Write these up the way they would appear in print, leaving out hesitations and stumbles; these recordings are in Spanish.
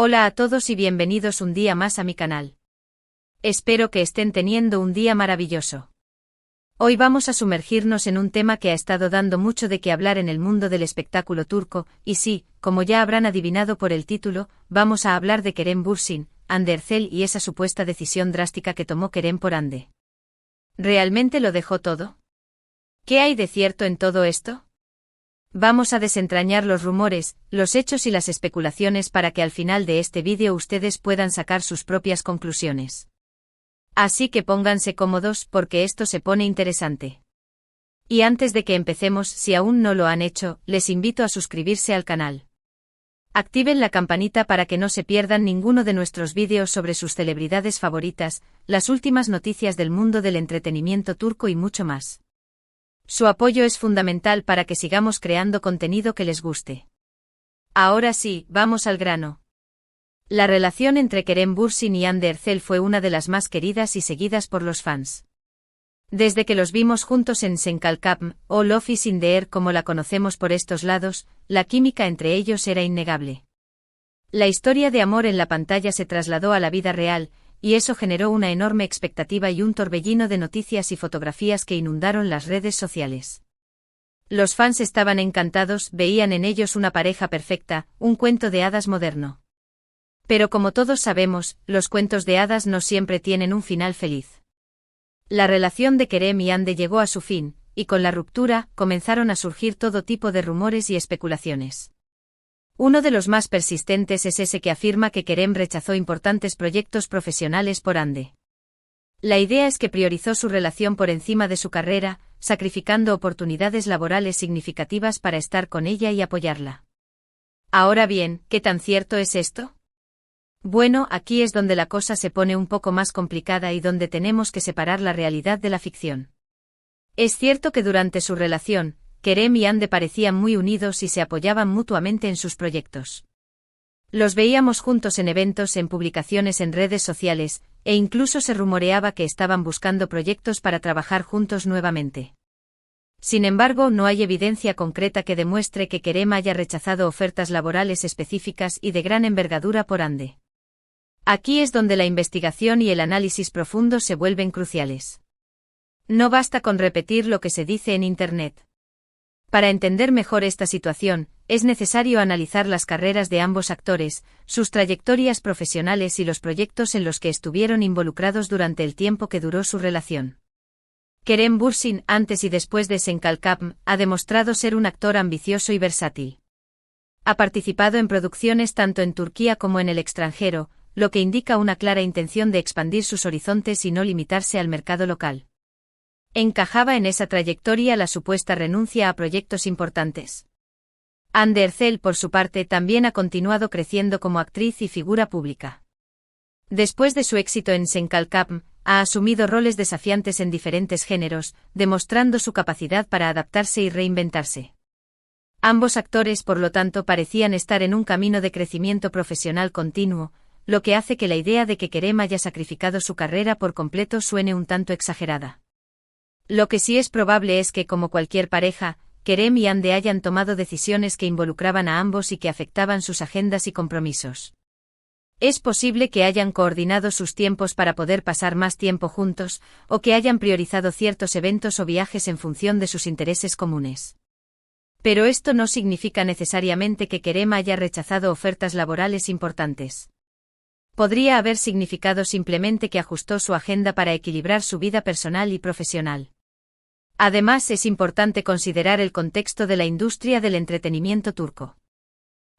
Hola a todos y bienvenidos un día más a mi canal. Espero que estén teniendo un día maravilloso. Hoy vamos a sumergirnos en un tema que ha estado dando mucho de qué hablar en el mundo del espectáculo turco, y sí, como ya habrán adivinado por el título, vamos a hablar de Kerem Bürsin, Hande Erçel y esa supuesta decisión drástica que tomó Kerem por Hande. ¿Realmente lo dejó todo? ¿Qué hay de cierto en todo esto? Vamos a desentrañar los rumores, los hechos y las especulaciones para que al final de este vídeo ustedes puedan sacar sus propias conclusiones. Así que pónganse cómodos porque esto se pone interesante. Y antes de que empecemos, si aún no lo han hecho, les invito a suscribirse al canal. Activen la campanita para que no se pierdan ninguno de nuestros vídeos sobre sus celebridades favoritas, las últimas noticias del mundo del entretenimiento turco y mucho más. Su apoyo es fundamental para que sigamos creando contenido que les guste. Ahora sí, vamos al grano. La relación entre Kerem Bürsin y Hande Erçel fue una de las más queridas y seguidas por los fans. Desde que los vimos juntos en Sen Kalkam, o Love is in the Air como la conocemos por estos lados, la química entre ellos era innegable. La historia de amor en la pantalla se trasladó a la vida real, y eso generó una enorme expectativa y un torbellino de noticias y fotografías que inundaron las redes sociales. Los fans estaban encantados, veían en ellos una pareja perfecta, un cuento de hadas moderno. Pero como todos sabemos, los cuentos de hadas no siempre tienen un final feliz. La relación de Kerem y Hande llegó a su fin, y con la ruptura, comenzaron a surgir todo tipo de rumores y especulaciones. Uno de los más persistentes es ese que afirma que Kerem rechazó importantes proyectos profesionales por Hande. La idea es que priorizó su relación por encima de su carrera, sacrificando oportunidades laborales significativas para estar con ella y apoyarla. Ahora bien, ¿qué tan cierto es esto? Bueno, aquí es donde la cosa se pone un poco más complicada y donde tenemos que separar la realidad de la ficción. Es cierto que durante su relación, Kerem y Hande parecían muy unidos y se apoyaban mutuamente en sus proyectos. Los veíamos juntos en eventos, en publicaciones en redes sociales, e incluso se rumoreaba que estaban buscando proyectos para trabajar juntos nuevamente. Sin embargo, no hay evidencia concreta que demuestre que Kerem haya rechazado ofertas laborales específicas y de gran envergadura por Hande. Aquí es donde la investigación y el análisis profundo se vuelven cruciales. No basta con repetir lo que se dice en Internet. Para entender mejor esta situación, es necesario analizar las carreras de ambos actores, sus trayectorias profesionales y los proyectos en los que estuvieron involucrados durante el tiempo que duró su relación. Kerem Bürsin, antes y después de Sen Kalkam, ha demostrado ser un actor ambicioso y versátil. Ha participado en producciones tanto en Turquía como en el extranjero, lo que indica una clara intención de expandir sus horizontes y no limitarse al mercado local. Encajaba en esa trayectoria la supuesta renuncia a proyectos importantes. Hande Erçel, por su parte, también ha continuado creciendo como actriz y figura pública. Después de su éxito en Sen Kalkam, ha asumido roles desafiantes en diferentes géneros, demostrando su capacidad para adaptarse y reinventarse. Ambos actores, por lo tanto, parecían estar en un camino de crecimiento profesional continuo, lo que hace que la idea de que Kerem haya sacrificado su carrera por completo suene un tanto exagerada. Lo que sí es probable es que, como cualquier pareja, Kerem y Hande hayan tomado decisiones que involucraban a ambos y que afectaban sus agendas y compromisos. Es posible que hayan coordinado sus tiempos para poder pasar más tiempo juntos, o que hayan priorizado ciertos eventos o viajes en función de sus intereses comunes. Pero esto no significa necesariamente que Kerem haya rechazado ofertas laborales importantes. Podría haber significado simplemente que ajustó su agenda para equilibrar su vida personal y profesional. Además, es importante considerar el contexto de la industria del entretenimiento turco.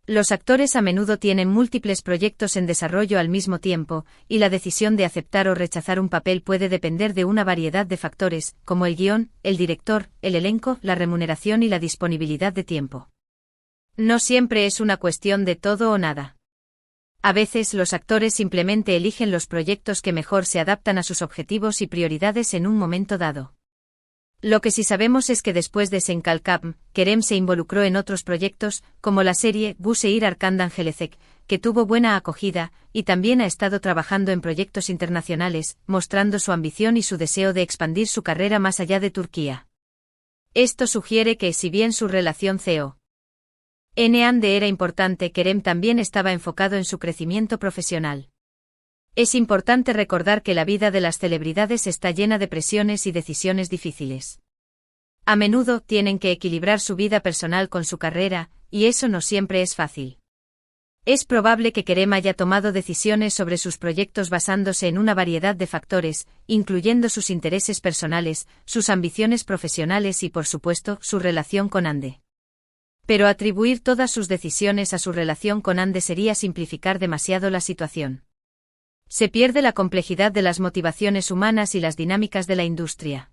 Los actores a menudo tienen múltiples proyectos en desarrollo al mismo tiempo, y la decisión de aceptar o rechazar un papel puede depender de una variedad de factores, como el guión, el director, el elenco, la remuneración y la disponibilidad de tiempo. No siempre es una cuestión de todo o nada. A veces los actores simplemente eligen los proyectos que mejor se adaptan a sus objetivos y prioridades en un momento dado. Lo que sí sabemos es que después de Sen Kalkam, Kerem se involucró en otros proyectos, como la serie Bu Şehir Arkandan Gelecek, que tuvo buena acogida, y también ha estado trabajando en proyectos internacionales, mostrando su ambición y su deseo de expandir su carrera más allá de Turquía. Esto sugiere que, si bien su relación co Ande era importante, Kerem también estaba enfocado en su crecimiento profesional. Es importante recordar que la vida de las celebridades está llena de presiones y decisiones difíciles. A menudo tienen que equilibrar su vida personal con su carrera, y eso no siempre es fácil. Es probable que Kerem haya tomado decisiones sobre sus proyectos basándose en una variedad de factores, incluyendo sus intereses personales, sus ambiciones profesionales y, por supuesto, su relación con Ande. Pero atribuir todas sus decisiones a su relación con Ande sería simplificar demasiado la situación. Se pierde la complejidad de las motivaciones humanas y las dinámicas de la industria.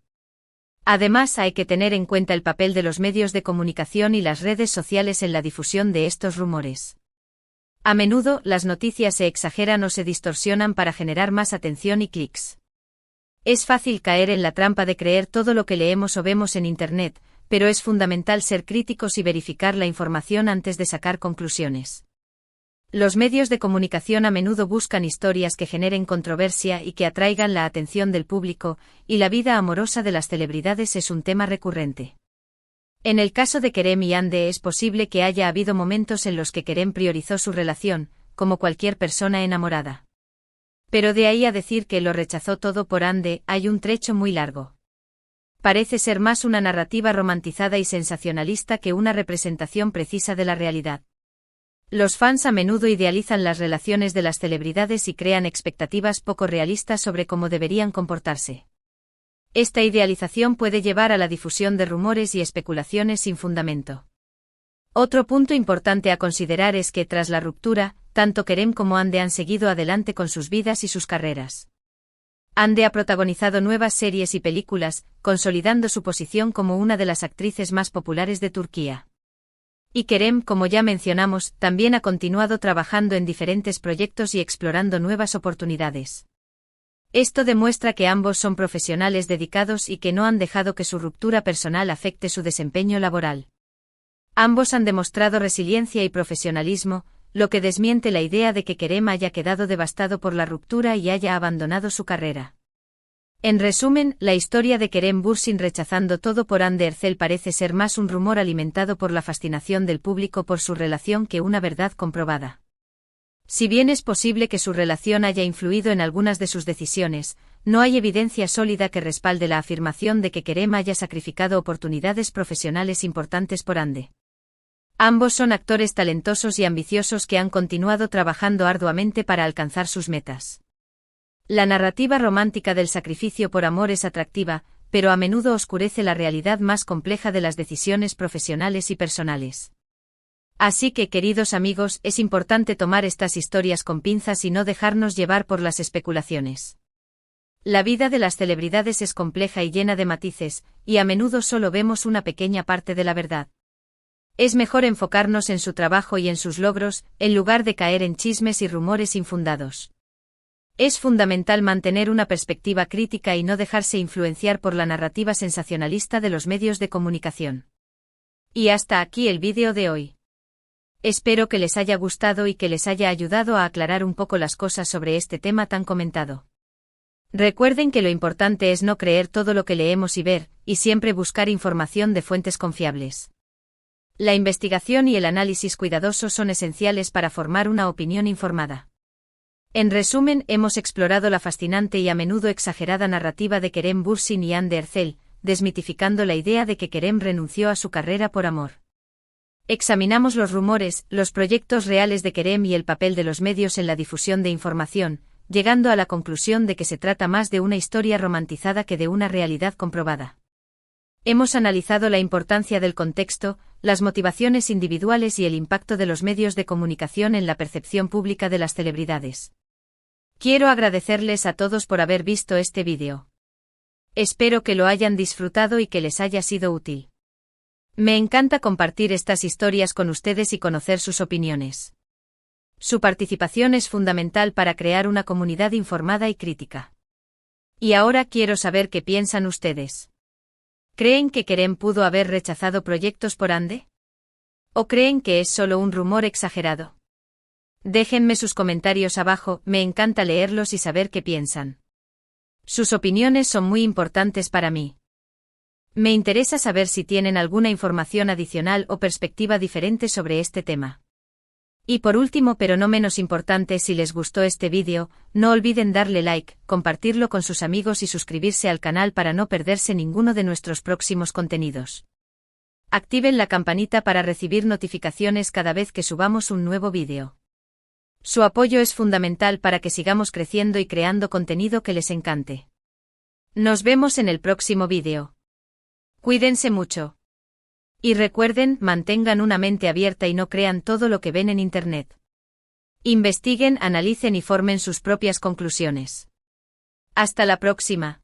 Además, hay que tener en cuenta el papel de los medios de comunicación y las redes sociales en la difusión de estos rumores. A menudo, las noticias se exageran o se distorsionan para generar más atención y clics. Es fácil caer en la trampa de creer todo lo que leemos o vemos en Internet, pero es fundamental ser críticos y verificar la información antes de sacar conclusiones. Los medios de comunicación a menudo buscan historias que generen controversia y que atraigan la atención del público, y la vida amorosa de las celebridades es un tema recurrente. En el caso de Kerem y Ande es posible que haya habido momentos en los que Kerem priorizó su relación, como cualquier persona enamorada. Pero de ahí a decir que lo rechazó todo por Ande, hay un trecho muy largo. Parece ser más una narrativa romantizada y sensacionalista que una representación precisa de la realidad. Los fans a menudo idealizan las relaciones de las celebridades y crean expectativas poco realistas sobre cómo deberían comportarse. Esta idealización puede llevar a la difusión de rumores y especulaciones sin fundamento. Otro punto importante a considerar es que, tras la ruptura, tanto Kerem como Ande han seguido adelante con sus vidas y sus carreras. Ande ha protagonizado nuevas series y películas, consolidando su posición como una de las actrices más populares de Turquía. Y Kerem, como ya mencionamos, también ha continuado trabajando en diferentes proyectos y explorando nuevas oportunidades. Esto demuestra que ambos son profesionales dedicados y que no han dejado que su ruptura personal afecte su desempeño laboral. Ambos han demostrado resiliencia y profesionalismo, lo que desmiente la idea de que Kerem haya quedado devastado por la ruptura y haya abandonado su carrera. En resumen, la historia de Kerem Bürsin rechazando todo por Hande Erçel parece ser más un rumor alimentado por la fascinación del público por su relación que una verdad comprobada. Si bien es posible que su relación haya influido en algunas de sus decisiones, no hay evidencia sólida que respalde la afirmación de que Kerem haya sacrificado oportunidades profesionales importantes por Hande. Ambos son actores talentosos y ambiciosos que han continuado trabajando arduamente para alcanzar sus metas. La narrativa romántica del sacrificio por amor es atractiva, pero a menudo oscurece la realidad más compleja de las decisiones profesionales y personales. Así que, queridos amigos, es importante tomar estas historias con pinzas y no dejarnos llevar por las especulaciones. La vida de las celebridades es compleja y llena de matices, y a menudo solo vemos una pequeña parte de la verdad. Es mejor enfocarnos en su trabajo y en sus logros, en lugar de caer en chismes y rumores infundados. Es fundamental mantener una perspectiva crítica y no dejarse influenciar por la narrativa sensacionalista de los medios de comunicación. Y hasta aquí el vídeo de hoy. Espero que les haya gustado y que les haya ayudado a aclarar un poco las cosas sobre este tema tan comentado. Recuerden que lo importante es no creer todo lo que leemos y ver, y siempre buscar información de fuentes confiables. La investigación y el análisis cuidadoso son esenciales para formar una opinión informada. En resumen, hemos explorado la fascinante y a menudo exagerada narrativa de Kerem Bürsin y Hande Erçel, desmitificando la idea de que Kerem renunció a su carrera por amor. Examinamos los rumores, los proyectos reales de Kerem y el papel de los medios en la difusión de información, llegando a la conclusión de que se trata más de una historia romantizada que de una realidad comprobada. Hemos analizado la importancia del contexto, las motivaciones individuales y el impacto de los medios de comunicación en la percepción pública de las celebridades. Quiero agradecerles a todos por haber visto este vídeo. Espero que lo hayan disfrutado y que les haya sido útil. Me encanta compartir estas historias con ustedes y conocer sus opiniones. Su participación es fundamental para crear una comunidad informada y crítica. Y ahora quiero saber qué piensan ustedes. ¿Creen que Kerem pudo haber rechazado proyectos por Hande? ¿O creen que es solo un rumor exagerado? Déjenme sus comentarios abajo, me encanta leerlos y saber qué piensan. Sus opiniones son muy importantes para mí. Me interesa saber si tienen alguna información adicional o perspectiva diferente sobre este tema. Y por último, pero no menos importante, si les gustó este vídeo, no olviden darle like, compartirlo con sus amigos y suscribirse al canal para no perderse ninguno de nuestros próximos contenidos. Activen la campanita para recibir notificaciones cada vez que subamos un nuevo vídeo. Su apoyo es fundamental para que sigamos creciendo y creando contenido que les encante. Nos vemos en el próximo vídeo. Cuídense mucho. Y recuerden, mantengan una mente abierta y no crean todo lo que ven en Internet. Investiguen, analicen y formen sus propias conclusiones. Hasta la próxima.